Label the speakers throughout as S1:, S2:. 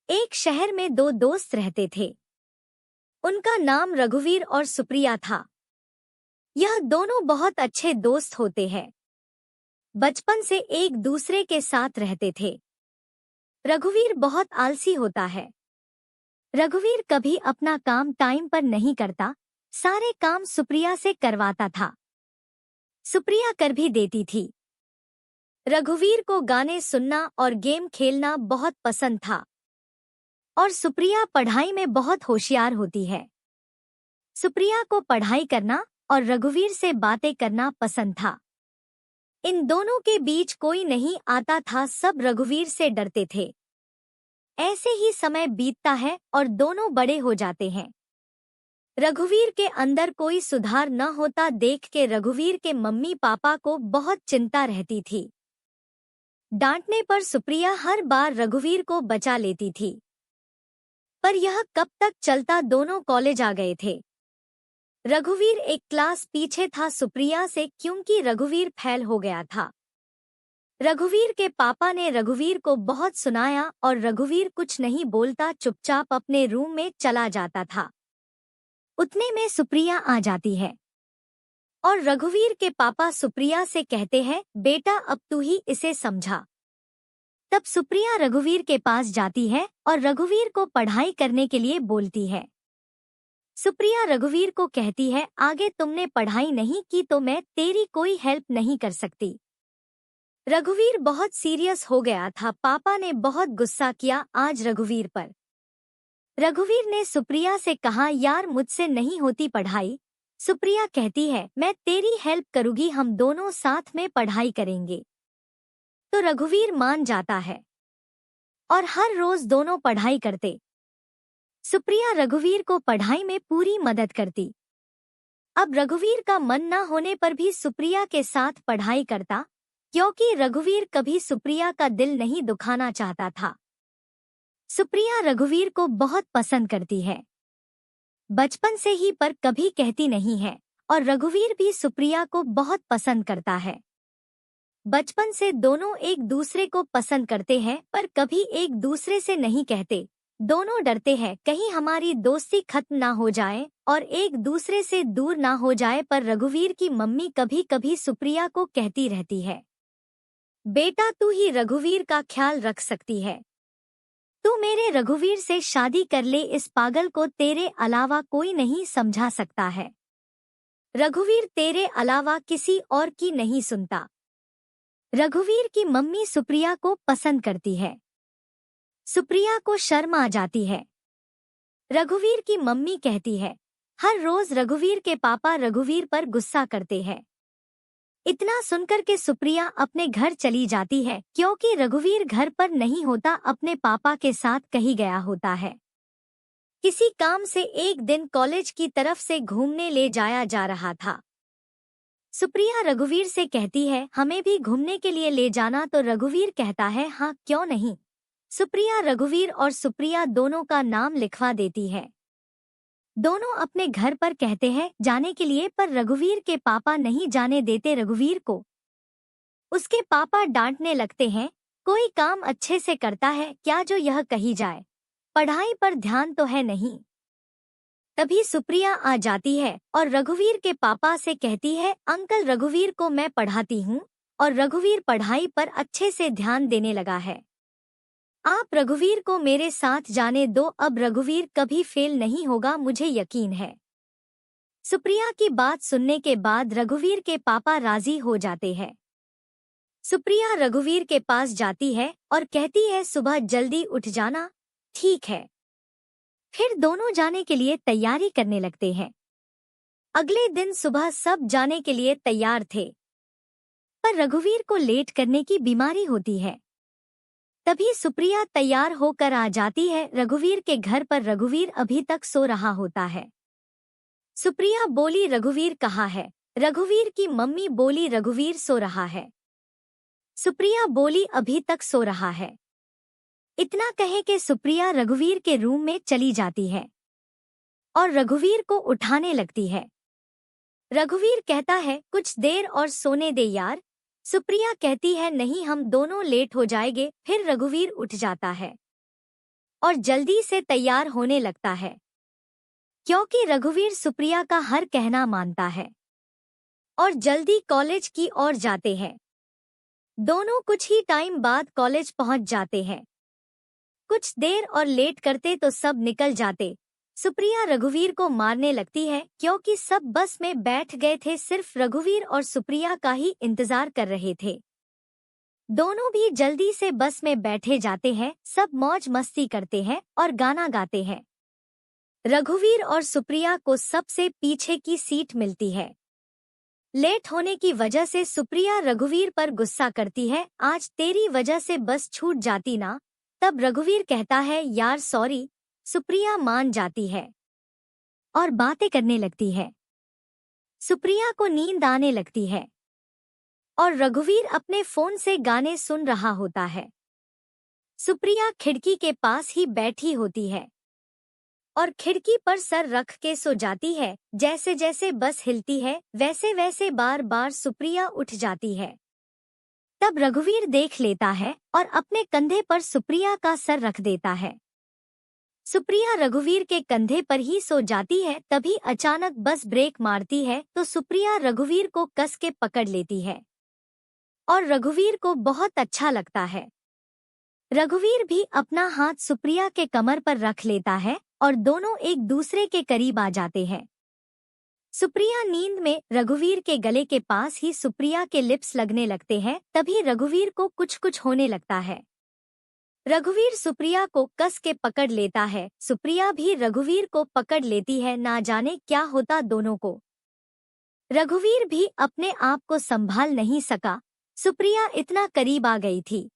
S1: एक शहर में दो दोस्त रहते थे। उनका नाम रघुवीर और सुप्रिया था। यह दोनों बहुत अच्छे दोस्त होते हैं। बचपन से एक दूसरे के साथ रहते थे। रघुवीर बहुत आलसी होता है। रघुवीर कभी अपना काम टाइम पर नहीं करता, सारे काम सुप्रिया से करवाता था। सुप्रिया कर भी देती थी। रघुवीर को गाने सुनना और गेम खेलना बहुत पसंद था और सुप्रिया पढ़ाई में बहुत होशियार होती है। सुप्रिया को पढ़ाई करना और रघुवीर से बातें करना पसंद था। इन दोनों के बीच कोई नहीं आता था, सब रघुवीर से डरते थे। ऐसे ही समय बीतता है और दोनों बड़े हो जाते हैं। रघुवीर के अंदर कोई सुधार न होता देख के रघुवीर के मम्मी पापा को बहुत चिंता रहती थी। डांटने पर सुप्रिया हर बार रघुवीर को बचा लेती थी। पर यह कब तक चलता, दोनों कॉलेज आ गए थे। रघुवीर एक क्लास पीछे था सुप्रिया से क्योंकि रघुवीर फेल हो गया था। रघुवीर के पापा ने रघुवीर को बहुत सुनाया और रघुवीर कुछ नहीं बोलता, चुपचाप अपने रूम में चला जाता था। उतने में सुप्रिया आ जाती है और रघुवीर के पापा सुप्रिया से कहते हैं, बेटा अब तू ही इसे समझा। तब सुप्रिया रघुवीर के पास जाती है और रघुवीर को पढ़ाई करने के लिए बोलती है। सुप्रिया रघुवीर को कहती है, आगे तुमने पढ़ाई नहीं की तो मैं तेरी कोई हेल्प नहीं कर सकती। रघुवीर बहुत सीरियस हो गया था। पापा ने बहुत गुस्सा किया आज रघुवीर पर। रघुवीर ने सुप्रिया से कहा, यार मुझसे नहीं होती पढ़ाई। सुप्रिया कहती है, मैं तेरी हेल्प करूंगी, हम दोनों साथ में पढ़ाई करेंगे। तो रघुवीर मान जाता है और हर रोज दोनों पढ़ाई करते। सुप्रिया रघुवीर को पढ़ाई में पूरी मदद करती। अब रघुवीर का मन न होने पर भी सुप्रिया के साथ पढ़ाई करता, क्योंकि रघुवीर कभी सुप्रिया का दिल नहीं दुखाना चाहता था। सुप्रिया रघुवीर को बहुत पसंद करती है, बचपन से ही, पर कभी कहती नहीं है। और रघुवीर भी सुप्रिया को बहुत पसंद करता है। बचपन से दोनों एक दूसरे को पसंद करते हैं, पर कभी एक दूसरे से नहीं कहते। दोनों डरते हैं कहीं हमारी दोस्ती खत्म ना हो जाए और एक दूसरे से दूर ना हो जाए। पर रघुवीर की मम्मी कभी कभी सुप्रिया को कहती रहती है, बेटा तू ही रघुवीर का ख्याल रख सकती है, तू मेरे रघुवीर से शादी कर ले, इस पागल को तेरे अलावा कोई नहीं समझा सकता है। रघुवीर तेरे अलावा किसी और की नहीं सुनता। रघुवीर की मम्मी सुप्रिया को पसंद करती है। सुप्रिया को शर्म आ जाती है। रघुवीर की मम्मी कहती है, हर रोज रघुवीर के पापा रघुवीर पर गुस्सा करते हैं। इतना सुनकर के सुप्रिया अपने घर चली जाती है, क्योंकि रघुवीर घर पर नहीं होता, अपने पापा के साथ कहीं गया होता है। किसी काम से एक दिन कॉलेज की तरफ से घूमने ले जाया जा रहा था। सुप्रिया रघुवीर से कहती है, हमें भी घूमने के लिए ले जाना। तो रघुवीर कहता है, हाँ क्यों नहीं। सुप्रिया रघुवीर और सुप्रिया दोनों का नाम लिखवा देती है। दोनों अपने घर पर कहते हैं जाने के लिए, पर रघुवीर के पापा नहीं जाने देते रघुवीर को। उसके पापा डांटने लगते हैं, कोई काम अच्छे से करता है क्या जो यह कही जाए, पढ़ाई पर ध्यान तो है नहीं। तभी सुप्रिया आ जाती है और रघुवीर के पापा से कहती है, अंकल रघुवीर को मैं पढ़ाती हूँ और रघुवीर पढ़ाई पर अच्छे से ध्यान देने लगा है, आप रघुवीर को मेरे साथ जाने दो, अब रघुवीर कभी फेल नहीं होगा, मुझे यकीन है। सुप्रिया की बात सुनने के बाद रघुवीर के पापा राजी हो जाते हैं। सुप्रिया रघुवीर के पास जाती है और कहती है, सुबह जल्दी उठ जाना, ठीक है। फिर दोनों जाने के लिए तैयारी करने लगते हैं। अगले दिन सुबह सब जाने के लिए तैयार थे, पर रघुवीर को लेट करने की बीमारी होती है। तभी सुप्रिया तैयार होकर आ जाती है रघुवीर के घर पर। रघुवीर अभी तक सो रहा होता है। सुप्रिया बोली, रघुवीर कहाँ है। रघुवीर की मम्मी बोली, रघुवीर सो रहा है। सुप्रिया बोली, अभी तक सो रहा है। इतना कहे कि सुप्रिया रघुवीर के रूम में चली जाती है और रघुवीर को उठाने लगती है। रघुवीर कहता है, कुछ देर और सोने दे यार। सुप्रिया कहती है, नहीं हम दोनों लेट हो जाएंगे। फिर रघुवीर उठ जाता है। और जल्दी से तैयार होने लगता है, क्योंकि रघुवीर सुप्रिया का हर कहना मानता है और जल्दी कॉलेज की ओर जाते हैं। दोनों कुछ ही टाइम बाद कॉलेज पहुंच जाते हैं। कुछ देर और लेट करते तो सब निकल जाते। सुप्रिया रघुवीर को मारने लगती है क्योंकि सब बस में बैठ गए थे, सिर्फ रघुवीर और सुप्रिया का ही इंतजार कर रहे थे। दोनों भी जल्दी से बस में बैठे जाते हैं, सब मौज मस्ती करते हैं और गाना गाते हैं। रघुवीर और सुप्रिया को सबसे पीछे की सीट मिलती है। लेट होने की वजह से सुप्रिया रघुवीर पर गुस्सा करती है, आज तेरी वजह से बस छूट जाती ना। तब रघुवीर कहता है, यार सॉरी। सुप्रिया मान जाती है और बातें करने लगती है। सुप्रिया को नींद आने लगती है और रघुवीर अपने फोन से गाने सुन रहा होता है। सुप्रिया खिड़की के पास ही बैठी होती है और खिड़की पर सर रख के सो जाती है। जैसे जैसे बस हिलती है वैसे वैसे बार बार सुप्रिया उठ जाती है। तब रघुवीर देख लेता है और अपने कंधे पर सुप्रिया का सर रख देता है। सुप्रिया रघुवीर के कंधे पर ही सो जाती है। तभी अचानक बस ब्रेक मारती है तो सुप्रिया रघुवीर को कस के पकड़ लेती है और रघुवीर को बहुत अच्छा लगता है। रघुवीर भी अपना हाथ सुप्रिया के कमर पर रख लेता है और दोनों एक दूसरे के करीब आ जाते हैं। सुप्रिया नींद में रघुवीर के गले के पास ही सुप्रिया के लिप्स लगने लगते हैं। तभी रघुवीर को कुछ कुछ होने लगता है। रघुवीर सुप्रिया को कस के पकड़ लेता है, सुप्रिया भी रघुवीर को पकड़ लेती है। ना जाने क्या होता दोनों को। रघुवीर भी अपने आप को संभाल नहीं सका, सुप्रिया इतना करीब आ गई थी।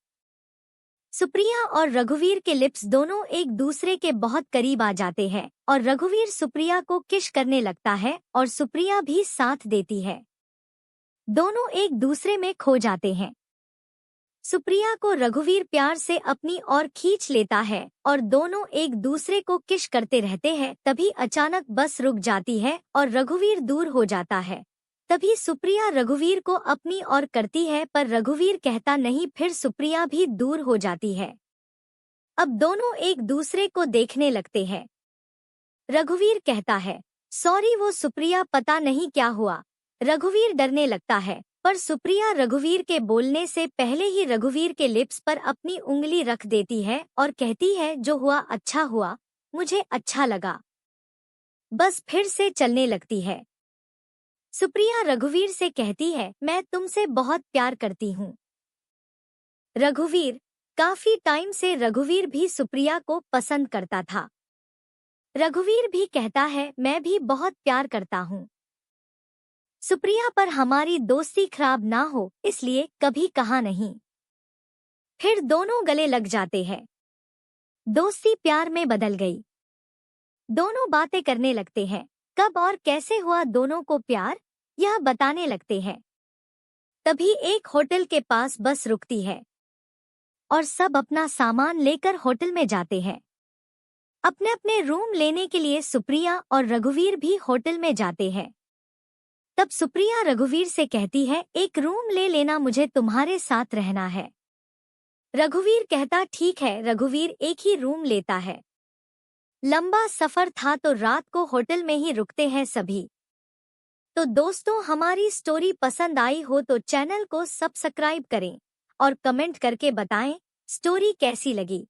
S1: सुप्रिया और रघुवीर के लिप्स दोनों एक दूसरे के बहुत करीब आ जाते हैं और रघुवीर सुप्रिया को किस करने लगता है और सुप्रिया भी साथ देती है। दोनों एक दूसरे में खो जाते हैं। सुप्रिया को रघुवीर प्यार से अपनी ओर खींच लेता है और दोनों एक दूसरे को किस करते रहते हैं। तभी अचानक बस रुक जाती है और रघुवीर दूर हो जाता है। तभी सुप्रिया रघुवीर को अपनी ओर करती है पर रघुवीर कहता नहीं, फिर सुप्रिया भी दूर हो जाती है। अब दोनों एक दूसरे को देखने लगते हैं। रघुवीर कहता है, सॉरी वो सुप्रिया पता नहीं क्या हुआ। रघुवीर डरने लगता है पर सुप्रिया रघुवीर के बोलने से पहले ही रघुवीर के लिप्स पर अपनी उंगली रख देती है और कहती है, जो हुआ अच्छा हुआ, मुझे अच्छा लगा। बस फिर से चलने लगती है। सुप्रिया रघुवीर से कहती है, मैं तुमसे बहुत प्यार करती हूँ। रघुवीर, काफी टाइम से रघुवीर भी सुप्रिया को पसंद करता था। रघुवीर भी कहता है, मैं भी बहुत प्यार करता हूँ। सुप्रिया पर हमारी दोस्ती खराब ना हो इसलिए कभी कहा नहीं। फिर दोनों गले लग जाते हैं। दोस्ती प्यार में बदल गई। दोनों बातें करने लगते हैं। कब और कैसे हुआ दोनों को प्यार, यह बताने लगते हैं। तभी एक होटल के पास बस रुकती है और सब अपना सामान लेकर होटल में जाते हैं। अपने अपने रूम लेने के लिए सुप्रिया और रघुवीर भी होटल में जाते हैं। तब सुप्रिया रघुवीर से कहती है, एक रूम ले लेना, मुझे तुम्हारे साथ रहना है। रघुवीर कहता ठीक है। रघुवीर एक ही रूम लेता है। लंबा सफर था तो रात को होटल में ही रुकते हैं सभी। तो दोस्तों, हमारी स्टोरी पसंद आई हो तो चैनल को सब्सक्राइब करें और कमेंट करके बताएं स्टोरी कैसी लगी।